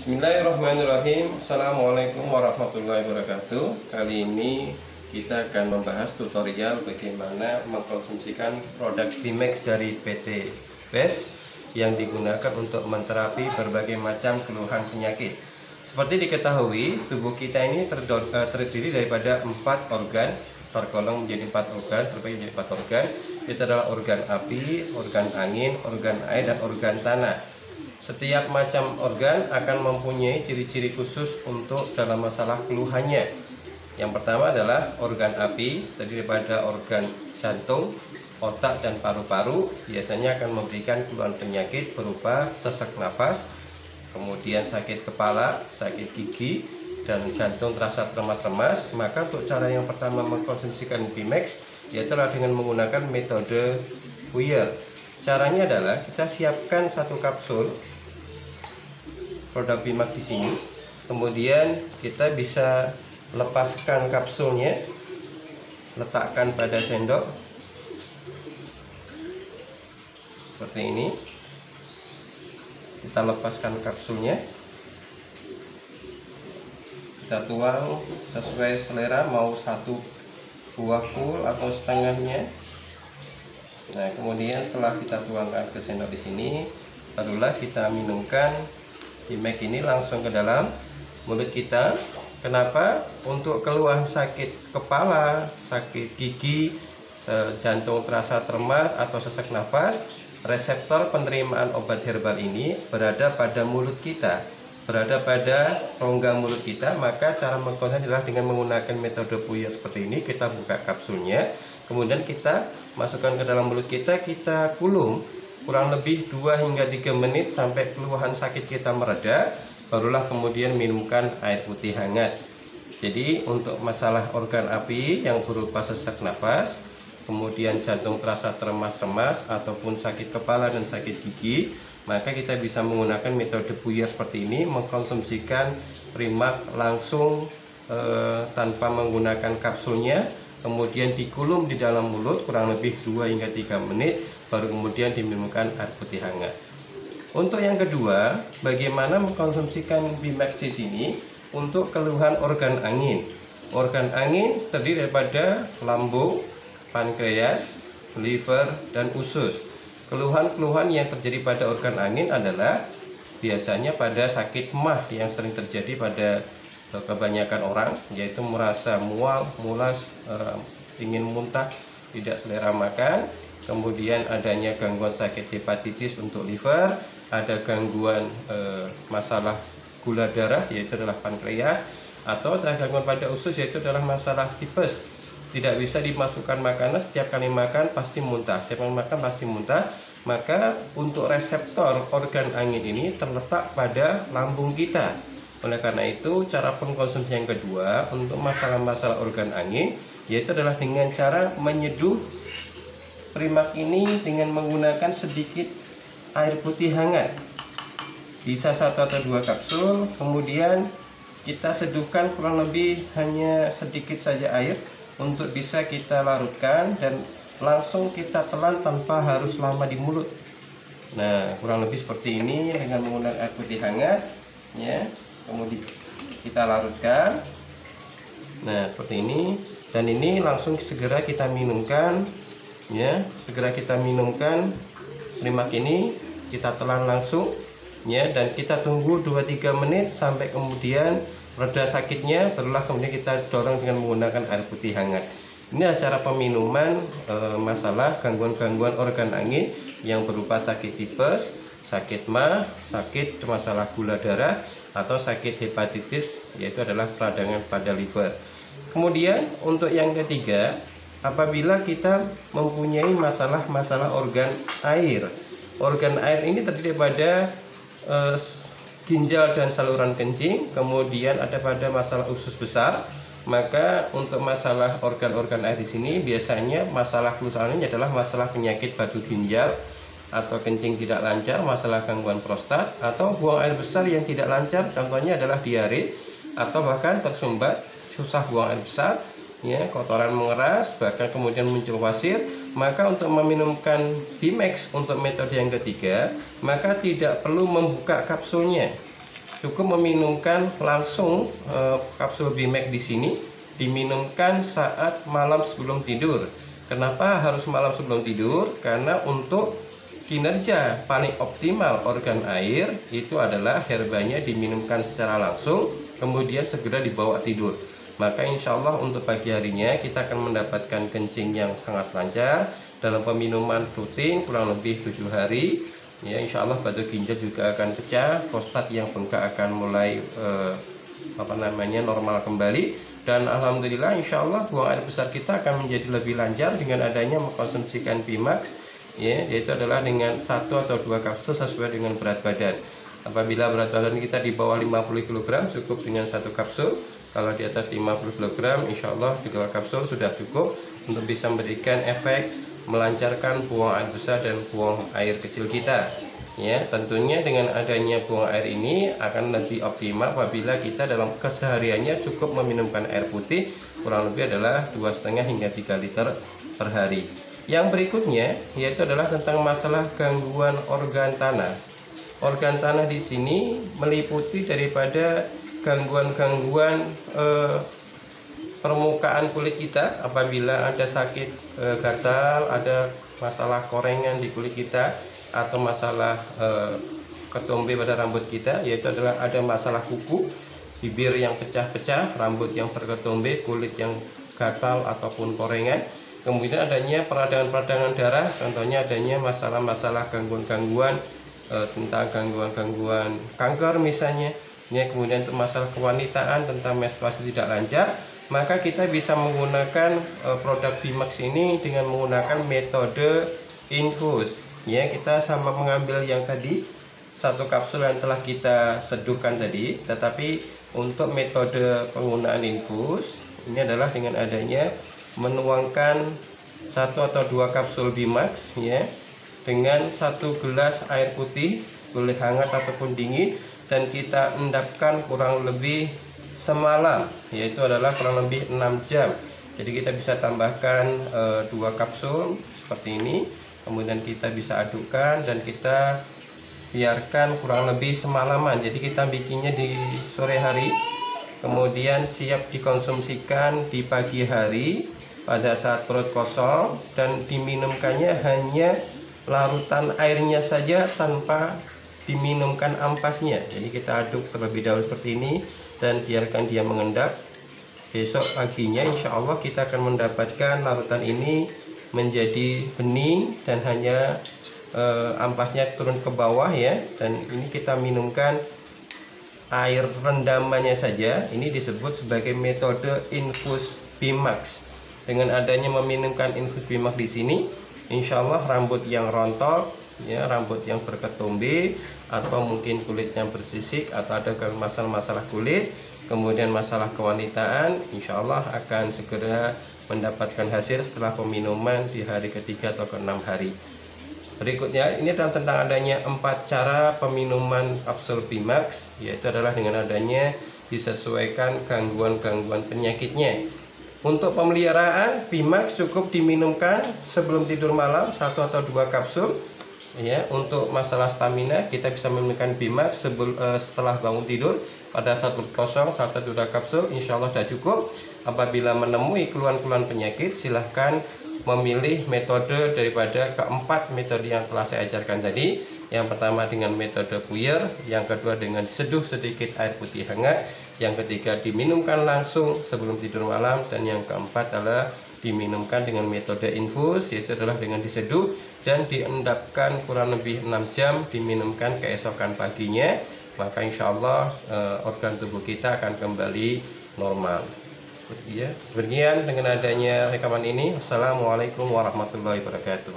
Bismillahirrahmanirrahim. Assalamualaikum warahmatullahi wabarakatuh. Kali ini kita akan membahas tutorial bagaimana mengkonsumsikan produk Bimax dari PT Best yang digunakan untuk menterapi berbagai macam keluhan penyakit. Seperti diketahui, tubuh kita ini terdiri daripada 4 organ, tergolong menjadi 4 organ, terbagi menjadi 4 organ. Itu adalah organ api, organ angin, organ air, dan organ tanah. Setiap macam organ akan mempunyai ciri-ciri khusus untuk dalam masalah keluhannya. Yang pertama adalah organ api, terdiri daripada organ jantung, otak, dan paru-paru. Biasanya akan memberikan keluhan penyakit berupa sesak nafas, kemudian sakit kepala, sakit gigi, dan jantung terasa remas-remas. Maka untuk cara yang pertama mengkonsumsikan Bimax yaitu dengan menggunakan metode puyer. Caranya adalah kita siapkan 1 kapsul produk Bimax di sini. Kemudian kita bisa lepaskan kapsulnya, letakkan pada sendok seperti ini. Kita lepaskan kapsulnya, kita tuang sesuai selera, mau 1 buah full atau setengahnya. Nah, kemudian setelah kita tuangkan ke sendok di sini, barulah kita minumkan Bimax ini langsung ke dalam mulut kita. Kenapa? Untuk keluhan sakit kepala, sakit gigi, jantung terasa remas, atau sesak nafas, reseptor penerimaan obat herbal ini berada pada mulut kita, berada pada rongga mulut kita. Maka cara mengkonsumsi adalah dengan menggunakan metode puyer seperti ini. Kita buka kapsulnya, kemudian kita masukkan ke dalam mulut kita, kita kulum kurang lebih 2 hingga 3 menit sampai keluhan sakit kita mereda, barulah kemudian minumkan air putih hangat. Jadi untuk masalah organ api yang berupa sesak nafas, kemudian jantung terasa remas-remas, ataupun sakit kepala dan sakit gigi, maka kita bisa menggunakan metode puyer seperti ini, mengkonsumsikan Bimax langsung tanpa menggunakan kapsulnya, kemudian dikulum di dalam mulut kurang lebih 2 hingga 3 menit, baru kemudian diminumkan air putih hangat. Untuk yang kedua, bagaimana mengkonsumsikan Bimax di sini untuk keluhan organ angin. Organ angin terdiri daripada lambung, pankreas, liver, dan usus. Keluhan-keluhan yang terjadi pada organ angin adalah biasanya pada sakit MAH yang sering terjadi pada kebanyakan orang, yaitu merasa mual, mulas, ingin muntah, tidak selera makan. Kemudian adanya gangguan sakit hepatitis untuk liver, ada gangguan masalah gula darah, yaitu adalah pankreas, atau ada gangguan pada usus, yaitu adalah masalah tipes. Tidak bisa dimasukkan makanan, setiap kali makan pasti muntah, setiap kali makan pasti muntah. Maka untuk reseptor organ angin ini terletak pada lambung kita. Oleh karena itu, cara pengkonsumsi yang kedua untuk masalah-masalah organ angin yaitu adalah dengan cara menyeduh Bimax ini dengan menggunakan sedikit air putih hangat. Bisa 1 atau 2 kapsul, kemudian kita seduhkan kurang lebih hanya sedikit saja air untuk bisa kita larutkan dan langsung kita telan tanpa harus lama di mulut. Nah, kurang lebih seperti ini dengan menggunakan air putih hangat, ya. Kemudian kita larutkan. Nah, seperti ini, dan ini langsung segera kita minumkan, ya. Segera kita minumkan Bimax ini, kita telan langsung, ya, dan kita tunggu 2-3 menit sampai kemudian reda sakitnya, barulah kemudian kita dorong dengan menggunakan air putih hangat. Ini adalah cara peminuman masalah gangguan-gangguan organ angin yang berupa sakit tipes, sakit MAH, sakit masalah gula darah, atau sakit hepatitis, yaitu adalah peradangan pada liver. Kemudian untuk yang ketiga, apabila kita mempunyai masalah-masalah organ air. Organ air ini terdiri pada ginjal dan saluran kencing, kemudian ada pada masalah usus besar. Maka untuk masalah organ-organ air di sini biasanya masalah keluhannya adalah masalah penyakit batu ginjal atau kencing tidak lancar, masalah gangguan prostat, atau buang air besar yang tidak lancar, contohnya adalah diare, atau bahkan tersumbat, susah buang air besar, ya, kotoran mengeras, bahkan kemudian muncul wasir. Maka untuk meminumkan Bimax untuk metode yang ketiga, maka tidak perlu membuka kapsulnya. cukup meminumkan langsung kapsul Bimax di sini, diminumkan saat malam sebelum tidur. Kenapa harus malam sebelum tidur? Karena untuk kinerja paling optimal organ air itu adalah herbanya diminumkan secara langsung, kemudian segera dibawa tidur. Maka insya Allah untuk pagi harinya kita akan mendapatkan kencing yang sangat lancar dalam peminuman rutin kurang lebih 7 hari. Ya, insya Allah batu ginjal juga akan pecah, prostat yang bengkak akan mulai normal kembali, dan alhamdulillah insya Allah buang air besar kita akan menjadi lebih lancar dengan adanya mengkonsumsikan Bimax, ya, yaitu adalah dengan 1 atau 2 kapsul sesuai dengan berat badan. Apabila berat badan kita di bawah 50 kg cukup dengan 1 kapsul. Kalau di atas 50 kg insya Allah 2 kapsul sudah cukup untuk bisa memberikan efek melancarkan buang air besar dan buang air kecil kita. Ya, tentunya dengan adanya buang air ini akan lebih optimal apabila kita dalam kesehariannya cukup meminumkan air putih kurang lebih adalah 2,5 hingga 3 liter per hari. Yang berikutnya yaitu adalah tentang masalah gangguan organ tanah. Organ tanah di sini meliputi daripada gangguan-gangguan permukaan kulit kita. Apabila ada sakit gatal, ada masalah korengan di kulit kita, atau masalah ketombe pada rambut kita, yaitu adalah ada masalah kuku, bibir yang pecah-pecah, rambut yang berketombe, kulit yang gatal ataupun korengan. Kemudian adanya peradangan-peradangan darah, contohnya adanya masalah-masalah gangguan-gangguan tentang gangguan-gangguan kanker misalnya. Ya, kemudian untuk masalah kewanitaan tentang menstruasi tidak lancar, maka kita bisa menggunakan produk Bimax ini dengan menggunakan metode infus. Ya, kita sama mengambil yang tadi 1 kapsul yang telah kita seduhkan tadi, tetapi untuk metode penggunaan infus ini adalah dengan adanya menuangkan 1 atau 2 kapsul Bimax, ya, dengan 1 gelas air putih, boleh hangat ataupun dingin, dan kita endapkan kurang lebih semalam, yaitu adalah kurang lebih 6 jam. Jadi kita bisa tambahkan 2 kapsul seperti ini, kemudian kita bisa adukkan dan kita biarkan kurang lebih semalaman. Jadi kita bikinnya di sore hari, kemudian siap dikonsumsikan di pagi hari pada saat perut kosong, dan diminumkannya hanya larutan airnya saja tanpa diminumkan ampasnya. Jadi kita aduk terlebih dahulu seperti ini dan biarkan dia mengendap. Besok paginya insya Allah kita akan mendapatkan larutan ini menjadi bening dan hanya ampasnya turun ke bawah, ya. Dan ini kita minumkan air rendamannya saja. Ini disebut sebagai metode infus Bimax. Dengan adanya meminumkan infus Bimax di sini, insya Allah rambut yang rontok, ya, rambut yang berketombe, atau mungkin kulitnya bersisik, atau ada masalah-masalah kulit, kemudian masalah kewanitaan, insya Allah akan segera mendapatkan hasil setelah peminuman di hari ketiga atau ke-6 hari. Berikutnya ini adalah tentang adanya 4 cara peminuman kapsul Bimax, yaitu adalah dengan adanya disesuaikan gangguan-gangguan penyakitnya. Untuk pemeliharaan, Bimax cukup diminumkan sebelum tidur malam 1 atau 2 kapsul. Ya, untuk masalah stamina kita bisa meminumkan Bimax setelah bangun tidur pada saat perut kosong 1 atau 2 kapsul, insya Allah sudah cukup. Apabila menemui keluhan-keluhan penyakit, silahkan memilih metode daripada keempat metode yang telah saya ajarkan tadi. Yang pertama dengan metode puyer, yang kedua dengan seduh sedikit air putih hangat, yang ketiga diminumkan langsung sebelum tidur malam, dan yang keempat adalah diminumkan dengan metode infus, yaitu adalah dengan diseduh dan diendapkan kurang lebih 6 jam, diminumkan keesokan paginya. Maka insya Allah organ tubuh kita akan kembali normal. Ya, demikian dengan adanya rekaman ini. Assalamualaikum warahmatullahi wabarakatuh.